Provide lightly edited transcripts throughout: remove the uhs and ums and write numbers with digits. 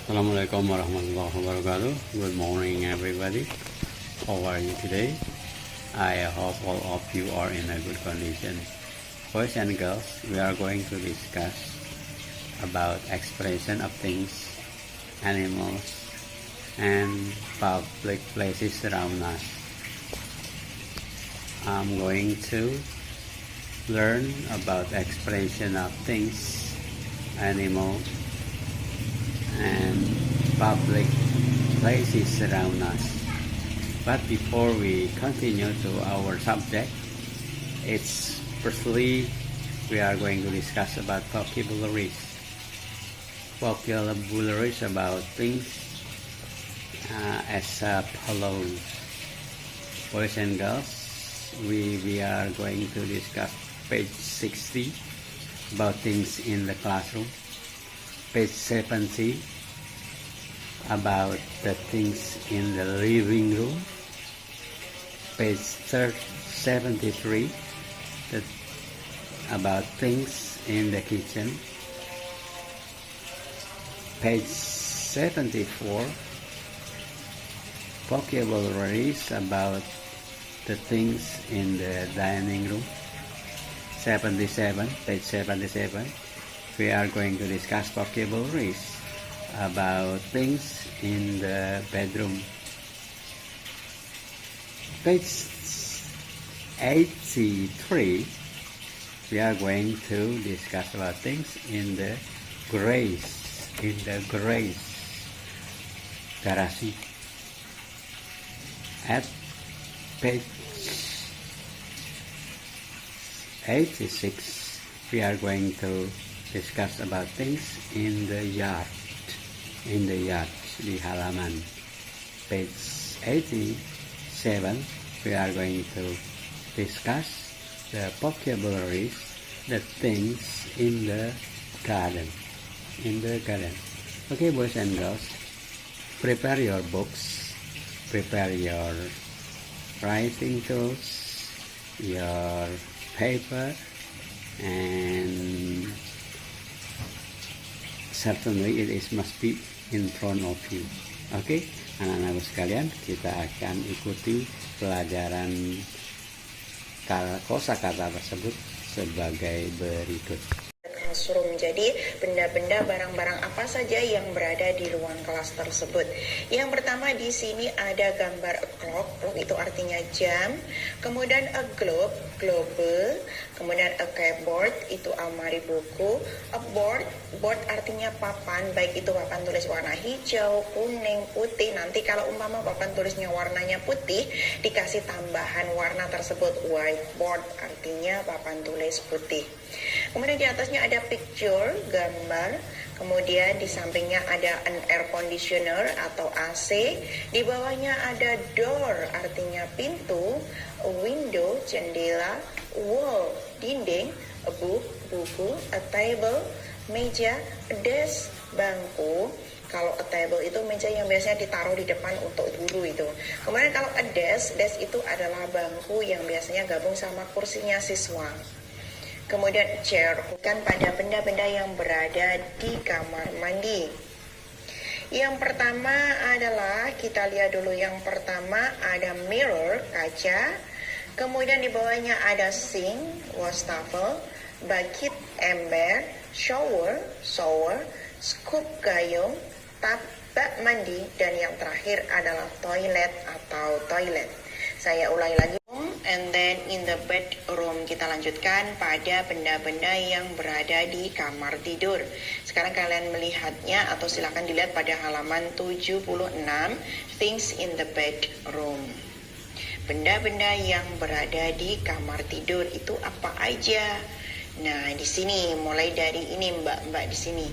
Assalamualaikum warahmatullahi wabarakatuh. Good morning, everybody. How are you today? I hope all of you are in a good condition. Boys and girls, we are going to discuss about expression of things, animals, and public places around us. I'm going to learn about expression of things, animals, and public places around us. But before we continue to our subject, it's firstly we are going to discuss about vocabularies. Vocabularies about things as follows. Boys and girls, we are going to discuss page 60 about things in the classroom. Page 70 about the things in the living room. Page 73 about things in the kitchen. Page 74 vocabularies about the things in the dining room. Page 77 we are going to discuss vocabularies about things in the bedroom. Page 83 we are going to discuss about things in the garage. Garasi. At page 86 we are going to discuss about things in the yard, di halaman. Page 87 we are going to discuss the vocabularies, the things in the garden. Okay, boys and girls, prepare your books, prepare your writing tools, your paper, and certainly it must be in front of you. Oke, anak-anak sekalian, kita akan ikuti pelajaran kosakata tersebut sebagai berikut. Classroom. Jadi benda-benda, barang-barang apa saja yang berada di ruang kelas tersebut. Yang pertama di sini ada gambar a clock, itu artinya jam. Kemudian a globe, globe. Kemudian a keyboard, itu almari buku. A board, board artinya papan, baik itu papan tulis warna hijau, kuning, putih. Nanti kalau umpama papan tulisnya warnanya putih, dikasih tambahan warna tersebut whiteboard, artinya papan tulis putih. Kemudian di atasnya ada picture, gambar. Kemudian di sampingnya ada an air conditioner atau AC. Di bawahnya ada door, artinya pintu. A window, jendela. Wall, dinding. A book, buku. A table, meja. A desk, bangku. Kalau a table itu meja yang biasanya ditaruh di depan untuk guru itu. Kemudian kalau a desk, desk itu adalah bangku yang biasanya gabung sama kursinya siswa. Kemudian chair, bukan pada benda-benda yang berada di kamar mandi. Yang pertama adalah, kita lihat dulu yang pertama ada mirror, kaca. Kemudian di bawahnya ada sink, wastafel, bucket, ember, shower, scoop, gayung, tub, bak mandi, dan yang terakhir adalah toilet atau toilet. Saya ulangi lagi. And then in the bedroom, kita lanjutkan pada benda-benda yang berada di kamar tidur. Sekarang kalian melihatnya atau silakan dilihat pada halaman 76, things in the bedroom. Benda-benda yang berada di kamar tidur itu apa aja? Nah, di sini mulai dari ini Mbak di sini.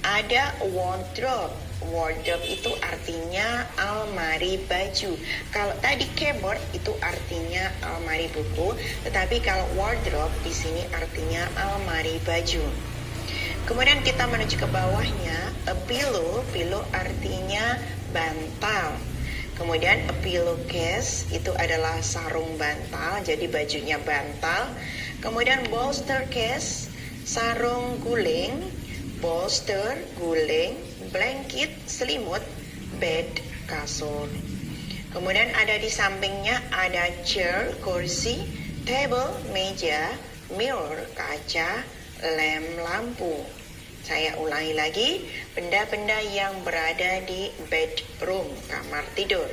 Ada wardrobe. Wardrobe itu artinya almari baju. Kalau tadi keyboard itu artinya almari buku, tetapi kalau wardrobe di sini artinya almari baju. Kemudian kita menuju ke bawahnya, a pillow, pillow artinya bantal. Kemudian a pillowcase itu adalah sarung bantal, jadi bajunya bantal. Kemudian bolster case, sarung guling, bolster, guling, blanket, selimut, bed, kasur. Kemudian ada di sampingnya ada chair, kursi, table, meja, mirror, kaca, lampu. Saya ulangi lagi, benda-benda yang berada di bedroom, kamar tidur.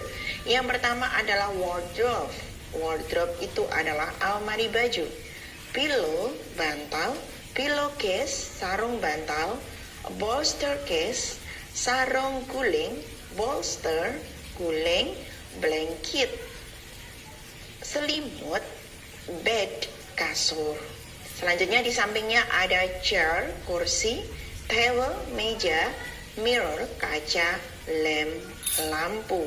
Yang pertama adalah wardrobe. Wardrobe itu adalah almari baju. Pillow, bantal. Pillowcase, sarung bantal. Bolster case, sarung guling. Bolster, guling. Blanket, selimut, bed, kasur. Selanjutnya di sampingnya ada chair, kursi, table, meja, mirror, kaca, lampu.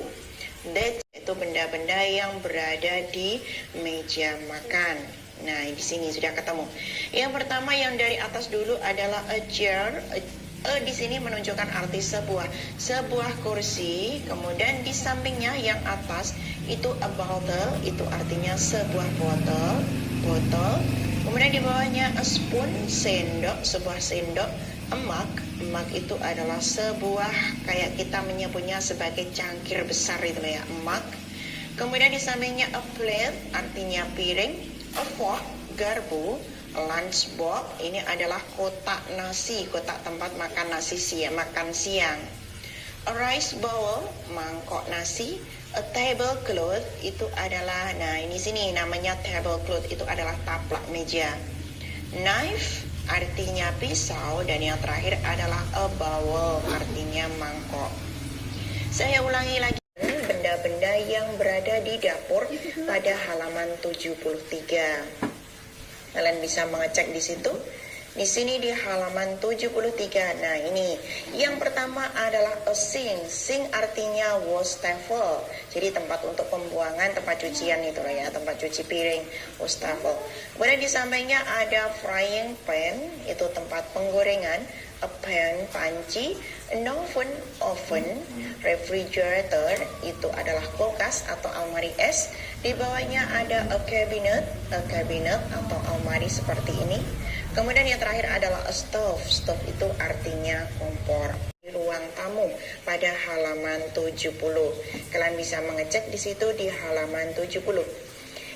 That itu benda-benda yang berada di meja makan. Nah, di sini sudah ketemu. Yang pertama yang dari atas dulu adalah a chair. Di sini menunjukkan arti sebuah kursi. Kemudian di sampingnya yang atas itu a bottle, itu artinya sebuah botol. Kemudian di bawahnya a spoon, sendok, sebuah sendok. A mug itu adalah sebuah, kayak kita menyebutnya sebagai cangkir besar itu ya, mug. Kemudian di sampingnya a plate, artinya piring. A fork, garpu. Lunchbox, ini adalah kotak nasi, kotak tempat makan nasi makan siang. A rice bowl, mangkok nasi. A tablecloth, itu adalah, nah ini sini namanya tablecloth, itu adalah taplak meja. Knife, artinya pisau. Dan yang terakhir adalah a bowl, artinya mangkok. Saya ulangi lagi, benda-benda yang berada di dapur pada halaman 73. Kalian bisa mengecek di situ. Di sini di halaman 73. Nah, ini yang pertama adalah a sink. Sink artinya wastafel. Jadi tempat untuk pembuangan, tempat cucian itu lah ya, tempat cuci piring, wastafel. Kemudian di sampingnya ada frying pan, itu tempat penggorengan. A pan, panci. An oven. Refrigerator, itu adalah kulkas atau almari es. Di bawahnya ada a cabinet atau almari seperti ini. Kemudian yang terakhir adalah a stove. Stove itu artinya kompor. Di ruang tamu pada halaman 70. Kalian bisa mengecek di situ di halaman 70.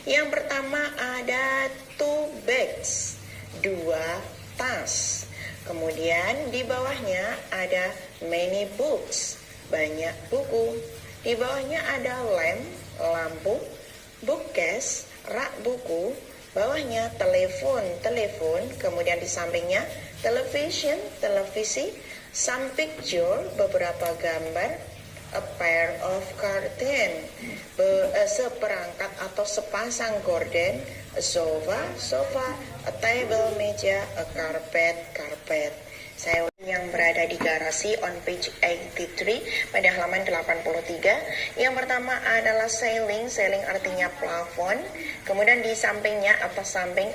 Yang pertama ada 2 bags, 2 tas. Kemudian di bawahnya ada many books, banyak buku. Di bawahnya ada lampu, bookcase, rak buku. Bawahnya telepon. Kemudian di sampingnya televisi, some picture, beberapa gambar, a pair of curtain, seperangkat atau sepasang gorden, a sofa, a table, meja, a carpet. Saya yang berada di garasi on page 83 pada halaman 83. Yang pertama adalah ceiling artinya plafon. Kemudian di sampingnya atas samping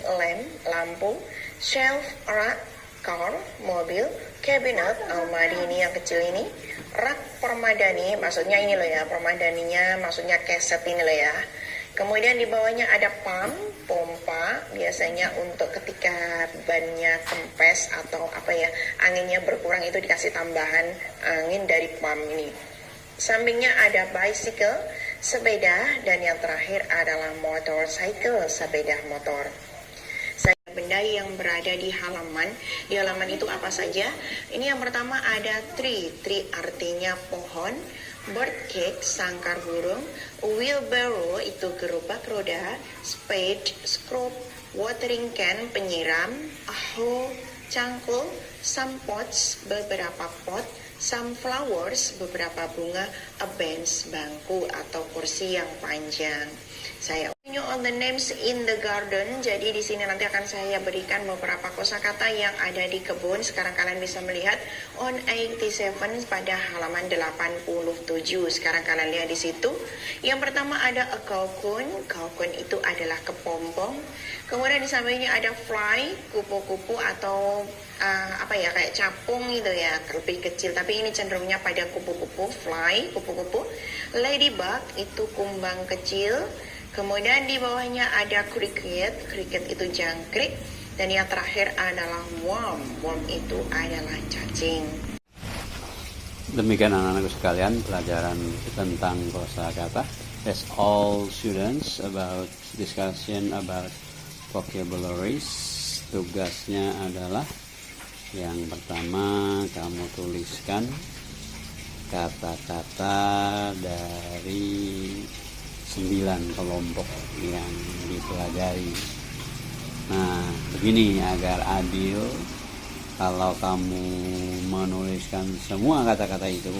lampu, shelf, rak, car, mobil, cabinet, almari ini yang kecil ini, rak permadani, maksudnya ini loh ya, permadaninya maksudnya keset ini loh ya. Kemudian di bawahnya ada pompa, biasanya untuk ketika bannya kempes atau anginnya berkurang itu dikasih tambahan angin dari pump ini. Sampingnya ada bicycle, sepeda, dan yang terakhir adalah motorcycle, sepeda motor. Benda yang berada di halaman itu apa saja? Ini yang pertama ada tree artinya pohon. Birdcage, sangkar burung. Wheelbarrow, itu gerobak roda. Spade, scrub. Watering can, penyiram. A hoe, cangkul. Some pots, beberapa pot. Some flowers, beberapa bunga. A bench, bangku atau kursi yang panjang. Saya on the names in the garden. Jadi di sini nanti akan saya berikan beberapa kosakata yang ada di kebun. Sekarang kalian bisa melihat on 87 pada halaman 87. Sekarang kalian lihat di situ. Yang pertama ada a cocoon. Cocoon itu adalah kepompong. Kemudian di sampingnya ada fly, kupu-kupu atau kayak capung gitu ya, lebih kecil. Tapi ini cenderungnya pada kupu-kupu, fly, kupu-kupu. Ladybug itu kumbang kecil. Kemudian di bawahnya ada cricket itu jangkrik. Dan yang terakhir adalah worm itu adalah cacing. Demikian anak-anakku sekalian pelajaran tentang kosakata. That's all students about discussion about vocabularies. Tugasnya adalah yang pertama kamu tuliskan kata-kata dari 9 kelompok yang dipelajari. Nah, begini agar adil. Kalau kamu menuliskan semua kata-kata itu,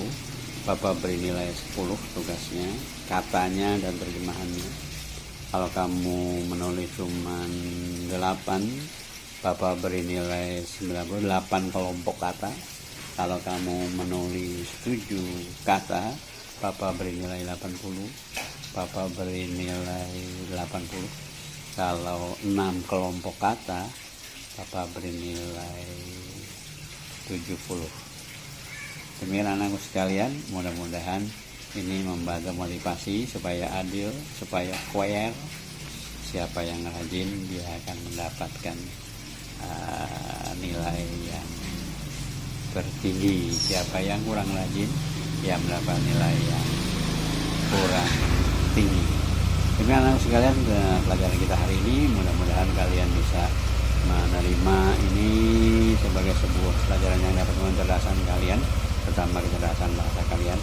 Bapak beri nilai 10 tugasnya, katanya dan terjemahannya. Kalau kamu menulis cuma 8, Bapak beri nilai 98 kelompok kata. Kalau kamu menulis 7 kata, Bapak beri nilai 80. Bapak beri nilai 80. Kalau 6 kelompok kata, Bapak beri nilai 70. Demikian anakku sekalian, mudah-mudahan ini membantu motivasi supaya adil, supaya fair. Siapa yang rajin dia akan mendapatkan nilai yang tertinggi. Siapa yang kurang rajin dia mendapat nilai yang kurang tinggi. Demikian anakku sekalian, pelajaran kita hari ini, mudah-mudahan kalian bisa menerima ini sebagai sebuah pelajaran yang dapat mencerdasan kalian, terutama kecerdasan bahasa kalian.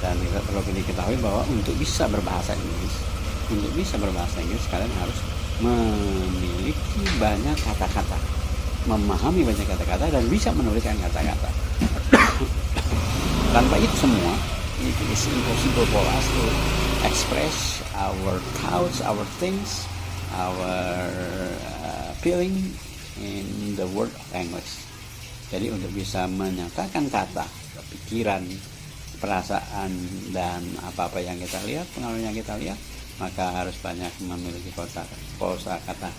Dan kita perlu diketahui bahwa untuk bisa berbahasa Inggris, kalian harus memiliki banyak kata-kata, memahami banyak kata-kata, dan bisa menuliskan kata-kata. Tanpa itu semua, it is impossible for us to express our thoughts, our things, our feeling in the word of English. Jadi untuk bisa menyatakan kata, pikiran, perasaan, dan apa-apa yang kita lihat, pengalaman yang kita lihat, maka harus banyak memiliki kosakata.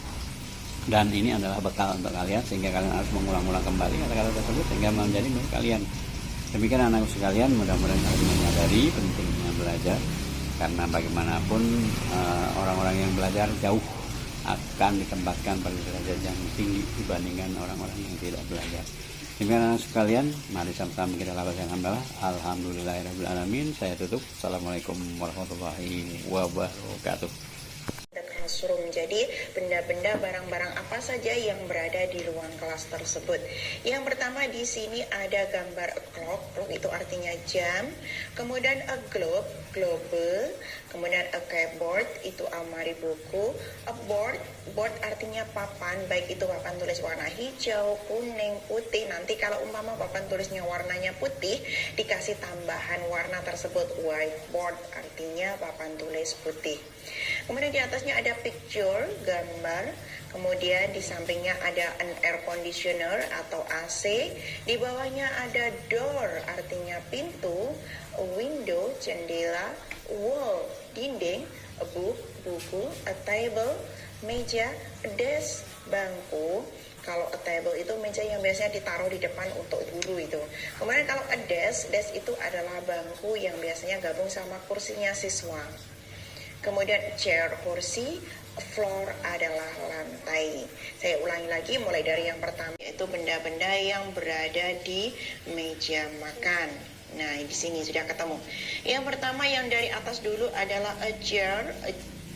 Dan ini adalah bekal untuk kalian, sehingga kalian harus mengulang-ulang kembali kata-kata tersebut sehingga menjadi milik kalian. Demikian anakku sekalian, mudah-mudahan kalian menyadari pentingnya belajar, karena bagaimanapun orang-orang yang belajar jauh akan ditempatkan pada derajat yang tinggi dibandingkan orang-orang yang tidak belajar. Demikian anak sekalian, mari sama-sama kita lakukan hamdalah. Alhamdulillahirrahmanirrahim. Saya tutup. Assalamualaikum warahmatullahi wabarakatuh. Classroom. Jadi benda-benda, barang-barang apa saja yang berada di ruang kelas tersebut. Yang pertama di sini ada gambar a clock, itu artinya jam. Kemudian a globe, globe. Kemudian a keyboard, itu almari buku. A board, board artinya papan, baik itu papan tulis warna hijau, kuning, putih. Nanti kalau umpama papan tulisnya warnanya putih, dikasih tambahan warna tersebut whiteboard, artinya papan tulis putih. Kemudian di atasnya ada picture, gambar. Kemudian di sampingnya ada an air conditioner atau AC. Di bawahnya ada door, artinya pintu. A window, jendela. Wall, dinding. A book, buku. A table, meja. A desk, bangku. Kalau a table itu meja yang biasanya ditaruh di depan untuk guru itu. Kemudian kalau a desk, desk itu adalah bangku yang biasanya gabung sama kursinya siswa. Kemudian chair, kursi. Floor adalah lantai. Saya ulangi lagi mulai dari yang pertama, yaitu benda-benda yang berada di meja makan. Nah, di sini sudah ketemu. Yang pertama yang dari atas dulu adalah a chair.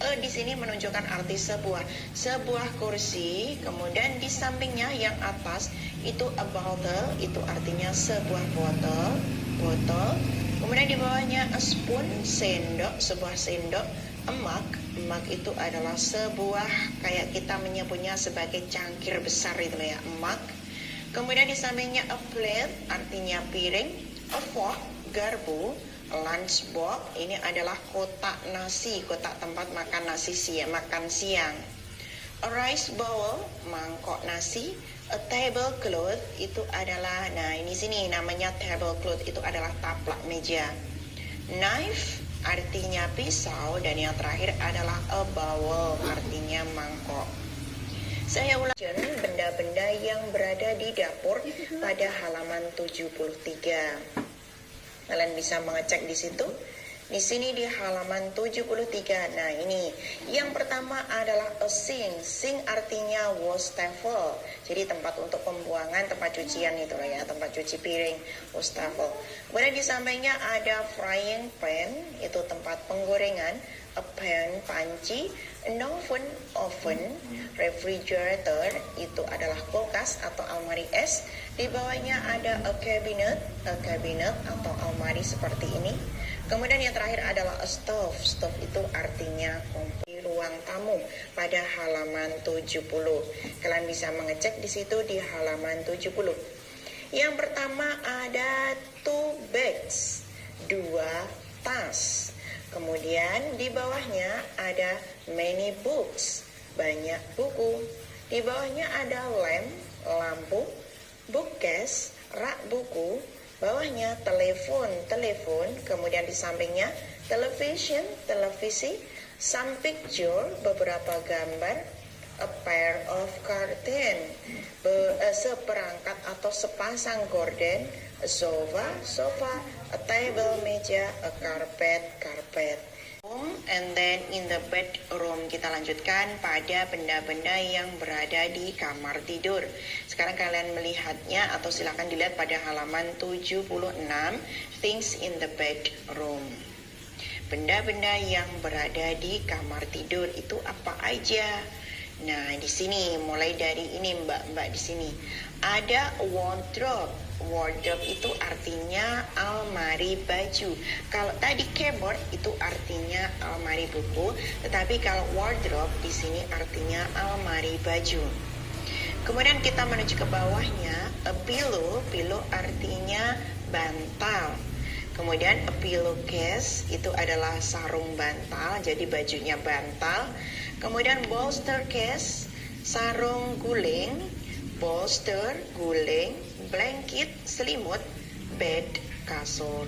Di sini menunjukkan arti sebuah kursi. Kemudian di sampingnya yang atas itu a bottle, itu artinya sebuah botol. Kemudian di bawahnya a spoon, sendok, sebuah sendok. A mug itu adalah sebuah, kayak kita menyebutnya sebagai cangkir besar itu ya, mug. Kemudian di sampingnya a plate, artinya piring. A fork, garpu. Lunch box, ini adalah kotak nasi, kotak tempat makan nasi makan siang. A rice bowl, mangkok nasi. A tablecloth, itu adalah, nah ini sini namanya tablecloth, itu adalah taplak meja. Knife, artinya pisau. Dan yang terakhir adalah a bowl, artinya mangkok. Saya ulang, benda-benda yang berada di dapur pada halaman 73. Kalian bisa mengecek di situ. Di sini di halaman 73. Nah, ini yang pertama adalah a sink. Sink artinya wastafel. Jadi tempat untuk pembuangan, tempat cucian itu lah ya, tempat cuci piring, wastafel. Kemudian di sampingnya ada frying pan, itu tempat penggorengan, a pan, panci, an oven, oven, refrigerator, itu adalah kulkas atau almari es. Di bawahnya ada a cabinet atau almari seperti ini. Kemudian yang terakhir adalah a stove. Stove itu artinya di ruang tamu pada halaman 70. Kalian bisa mengecek di situ di halaman 70. Yang pertama ada two bags, 2 tas. Kemudian di bawahnya ada many books, banyak buku. Di bawahnya ada lamp, lampu, bookcase, rak buku. Bawahnya telepon, kemudian di sampingnya television, televisi, some picture, beberapa gambar, a pair of curtain, seperangkat atau sepasang gorden, a sofa, a table, meja, a carpet. And then in the bedroom, kita lanjutkan pada benda-benda yang berada di kamar tidur. Sekarang kalian melihatnya atau silakan dilihat pada halaman 76, things in the bedroom. Benda-benda yang berada di kamar tidur itu apa aja? Nah, di sini mulai dari ini Mbak di sini. Ada wardrobe. Wardrobe itu artinya almari baju. Kalau tadi cupboard itu artinya almari buku, tetapi kalau wardrobe di sini artinya almari baju. Kemudian kita menuju ke bawahnya, a pillow. Pillow artinya bantal. Kemudian a pillowcase itu adalah sarung bantal, jadi bajunya bantal. Kemudian bolster case, sarung guling, bolster, guling, blanket, selimut, bed, kasur.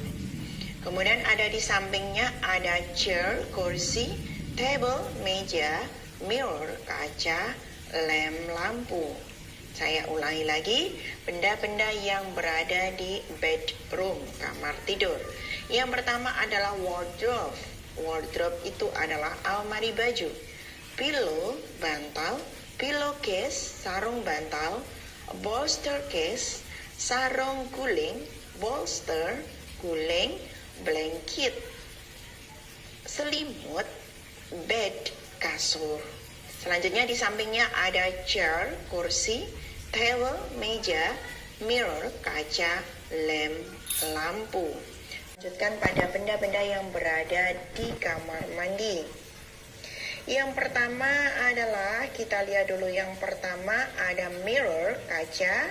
Kemudian ada di sampingnya ada chair, kursi, table, meja, mirror, kaca, lamp, lampu. Saya ulangi lagi, benda-benda yang berada di bedroom, kamar tidur. Yang pertama adalah wardrobe. Wardrobe itu adalah almari baju. Pillow, bantal, pillowcase, sarung bantal, bolster case, sarung guling, bolster, guling, blanket, selimut, bed, kasur. Selanjutnya di sampingnya ada chair, kursi, table, meja, mirror, kaca, lamp, lampu. Lanjutkan pada benda-benda yang berada di kamar mandi. Yang pertama adalah, kita lihat dulu yang pertama ada mirror, kaca.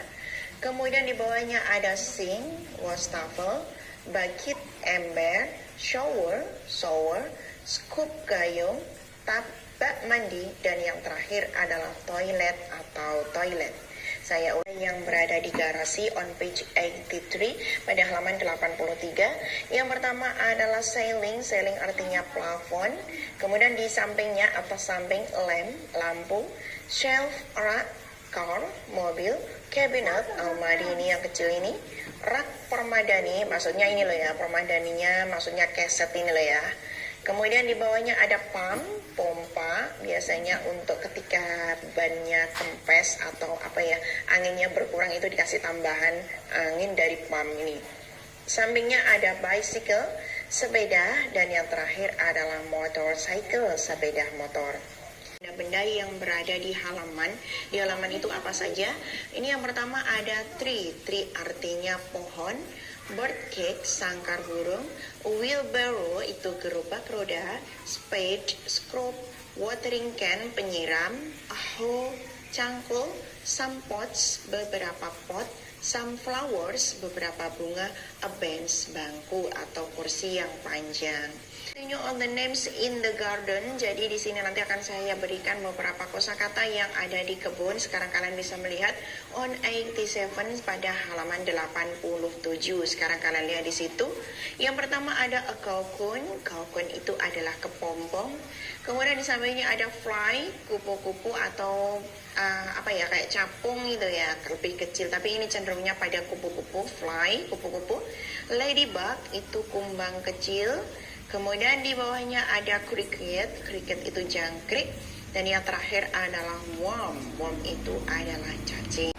Kemudian di bawahnya ada sink, wastafel, bucket, ember, shower, scoop, gayung, tub, bak mandi, dan yang terakhir adalah toilet atau toilet. Saya ulang yang berada di garasi on page 83 pada halaman 83. Yang pertama adalah ceiling. Ceiling artinya plafon. Kemudian di sampingnya atas samping lamp, lampu, shelf, rak, car, mobil, cabinet, almari ini yang kecil ini, rak permadani, maksudnya ini loh ya, permadaninya maksudnya keset ini loh ya. Kemudian di bawahnya ada pump, pompa, biasanya untuk ketika bannya kempes atau apa ya, anginnya berkurang itu dikasih tambahan angin dari pump ini. Sampingnya ada bicycle, sepeda, dan yang terakhir adalah motorcycle, sepeda motor. Benda-benda yang berada di halaman itu apa saja? Ini yang pertama ada tree artinya pohon, birdcage, sangkar burung, wheelbarrow itu gerobak roda, spade, scrub, watering can, penyiram, a hoe, cangkul, some pots, beberapa pot, some flowers, beberapa bunga, a bench, bangku atau kursi yang panjang. Continue on the names in the garden. Jadi di sini nanti akan saya berikan beberapa kosakata yang ada di kebun. Sekarang kalian bisa melihat on 87 pada halaman 87. Sekarang kalian lihat di situ. Yang pertama ada a cocoon. Cocoon itu adalah kepompong. Kemudian di sampingnya ada fly, kupu-kupu atau kayak capung gitu ya, lebih kecil. Tapi ini cenderungnya pada kupu-kupu, fly, kupu-kupu. Ladybug itu kumbang kecil. Kemudian di bawahnya ada cricket, cricket itu jangkrik. Dan yang terakhir adalah worm, worm itu adalah cacing.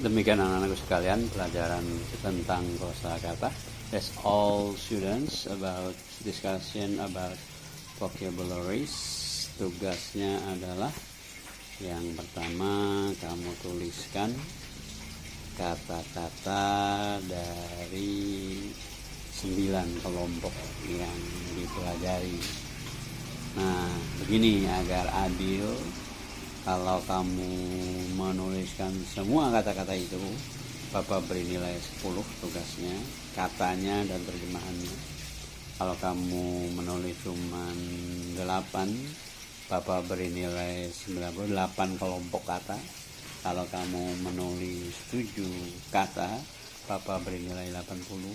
Demikian anak-anakku sekalian pelajaran tentang kosakata. That's all students about discussion about vocabularies. Tugasnya adalah yang pertama kamu tuliskan kata-kata dari 9 kelompok yang dipelajari. Nah, begini agar adil, kalau kamu menuliskan semua kata-kata itu, Bapak beri nilai 10 tugasnya, katanya dan terjemahannya. Kalau kamu menulis cuma 8, Bapak beri nilai 98 kelompok kata. Kalau kamu menulis 7 kata, Bapak beri nilai 80.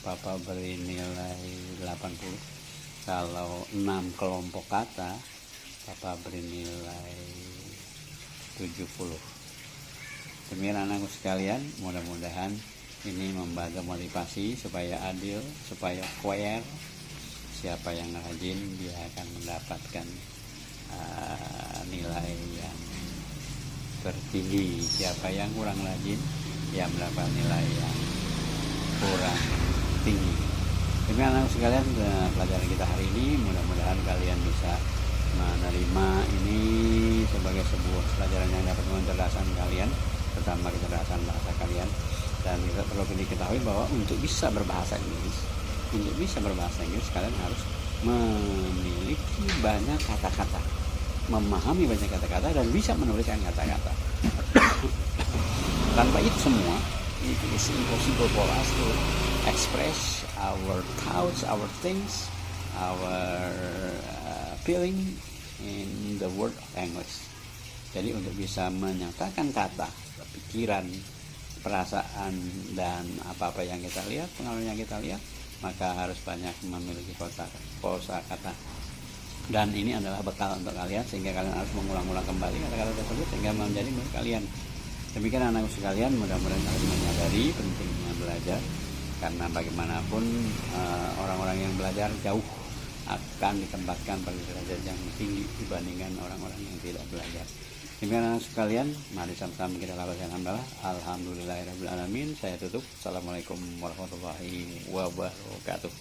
Bapak beri nilai 80. Kalau 6 kelompok kata, Bapak beri nilai 70. Demikian anakku sekalian, mudah-mudahan ini membantu motivasi supaya adil, supaya fair. Siapa yang rajin dia akan mendapatkan nilai yang tertinggi. Siapa yang kurang rajin dia mendapat nilai yang kurang tinggi. Demikian anakku sekalian pelajaran kita hari ini, mudah-mudahan kalian bisa menerima ini sebagai sebuah pelajaran yang dapat mencerdasan kalian, terutama kecerdasan bahasa kalian. Dan kita perlu diketahui bahwa untuk bisa berbahasa Inggris kalian harus memiliki banyak kata-kata, memahami banyak kata-kata, dan bisa menuliskan kata-kata. Tanpa itu semua, it is impossible for us to express our thoughts, our things, our feeling in the word of English. Jadi untuk bisa menyatakan kata, pikiran, perasaan, dan apa-apa yang kita lihat, pengalaman yang kita lihat, maka harus banyak memiliki kosakata. Dan ini adalah bekal untuk kalian, sehingga kalian harus mengulang-ulang kembali kata-kata tersebut sehingga menjadi milik kalian. Demikian anakku sekalian, mudah-mudahan kalian menyadari pentingnya belajar, karena bagaimanapun orang-orang yang belajar jauh akan ditempatkan pada derajat yang tinggi dibandingkan orang-orang yang tidak belajar. Demikian anak sekalian, mari sama-sama kita lapaskan hamdalah. Alhamdulillahirabbil alamin. Saya tutup. Assalamualaikum warahmatullahi wabarakatuh.